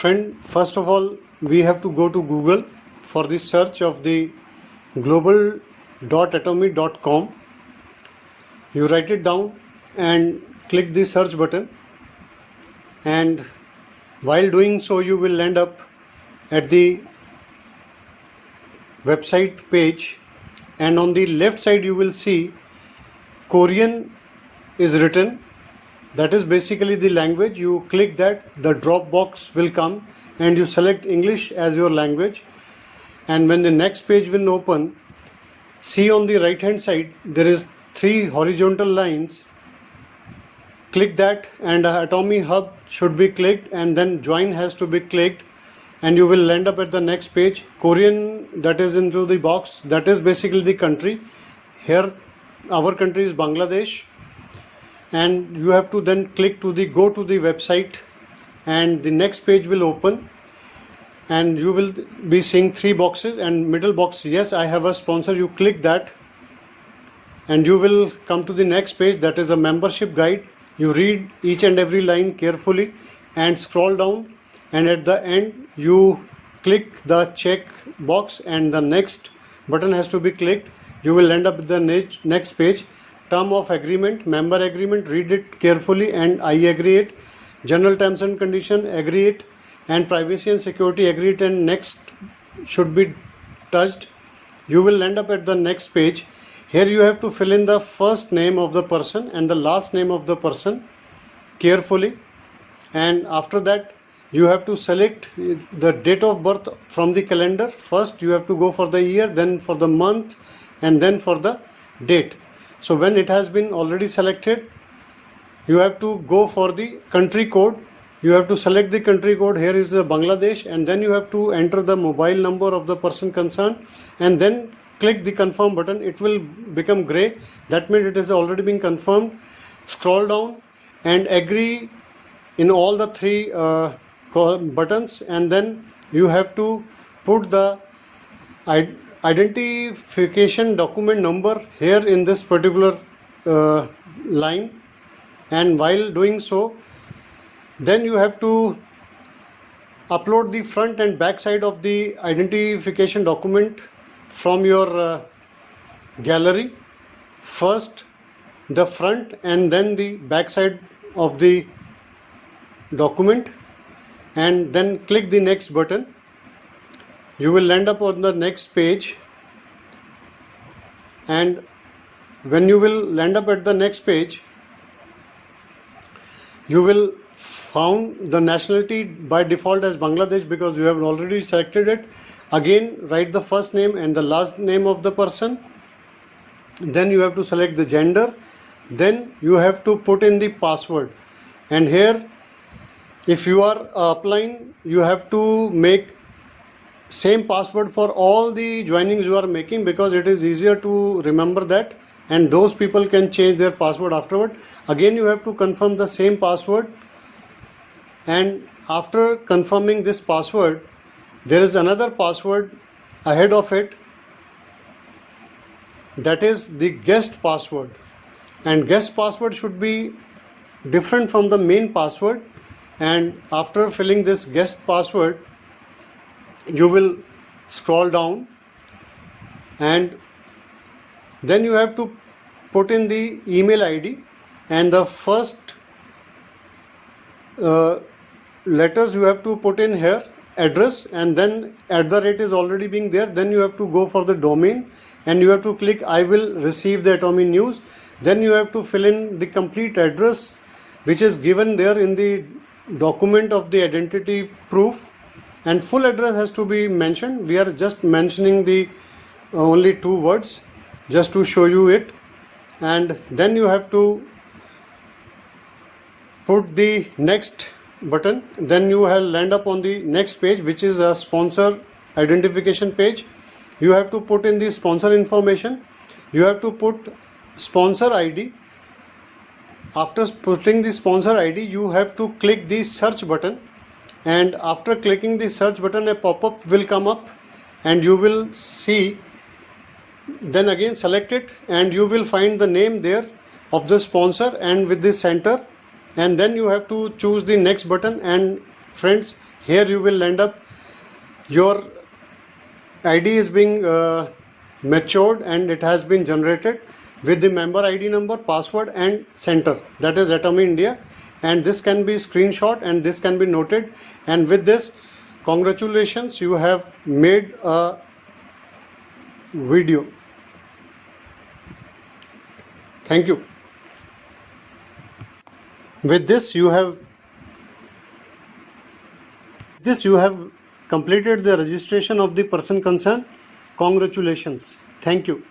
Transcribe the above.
friend, first of all, we have to go to Google for the search of the global.atomy.com. You write it down and click the search button, and while doing so you will end up at the website page, and on the left side you will see Korean is written. That is basically the language. You click that, the drop box will come and you select English as your language, and when the next page will open, see on the right hand side there is 3 horizontal lines. Click that and Atomy Hub should be clicked, and then join has to be clicked, and you will end up at the next page. Korean, that is into the box, that is basically the country. Here our country is Bangladesh, and you have to then click to the go to the website, and the next page will open, and you will be seeing 3 boxes, and middle box, yes, I have a sponsor. You click that and you will come to the next page, that is a membership guide. You read each and every line carefully and scroll down, and at the end you click the check box and the next button has to be clicked. You will end up with the next page. Term of agreement, member agreement, read it carefully and I agree it. General terms and condition, agree it. And privacy and security, agree it, and next should be touched. You will end up at the next page. Here you have to fill in the first name of the person and the last name of the person carefully, and after that you have to select the date of birth from the calendar. First you have to go for the year, then for the month, and then for the date. So when it has been already selected, you have to go for the country code. You have to select the country code. Here is Bangladesh, and then you have to enter the mobile number of the person concerned, and then click the confirm button. It will become gray. That means it has already been confirmed. Scroll down and agree in all the 3 buttons, and then you have to put the identification document number here in this particular line, and while doing so, then you have to upload the front and back side of the identification document from your gallery. First the front and then the back side of the document, and then click the next button. You will end up on the next page, and when you will end up at the next page, you will found the nationality by default as Bangladesh because you have already selected it. Again, write the first name and the last name of the person. Then you have to select the gender. Then you have to put in the password, and here if you are applying, you have to make same password for all the joinings you are making, because it is easier to remember that, and those people can change their password afterward. Again you have to confirm the same password, and after confirming this password, there is another password ahead of it, that is the guest password, and guest password should be different from the main password. And after filling this guest password, you will scroll down, and then you have to put in the email ID, and the first letters you have to put in here, address, and then @ is already being there. Then you have to go for the domain, and you have to click I will receive the Atomy news. Then you have to fill in the complete address which is given there in the document of the identity proof, and full address has to be mentioned. We are just mentioning the only 2 words just to show you it. And then you have to put the next button. Then you will land up on the next page, which is a sponsor identification page. You have to put in the sponsor information. You have to put sponsor ID. After putting the sponsor ID, you have to click the search button, and after clicking the search button, a pop-up will come up, and you will see, then again select it, and you will find the name there of the sponsor and with the center, and then you have to choose the next button and friends, here you will end up, your ID is being matured and it has been generated with the member ID number, password and center, that is Atomy India, and this can be screenshot and this can be noted, and with this, congratulations, you have made a video. Thank you. With this you have completed the registration of the person concerned. Congratulations. Thank you.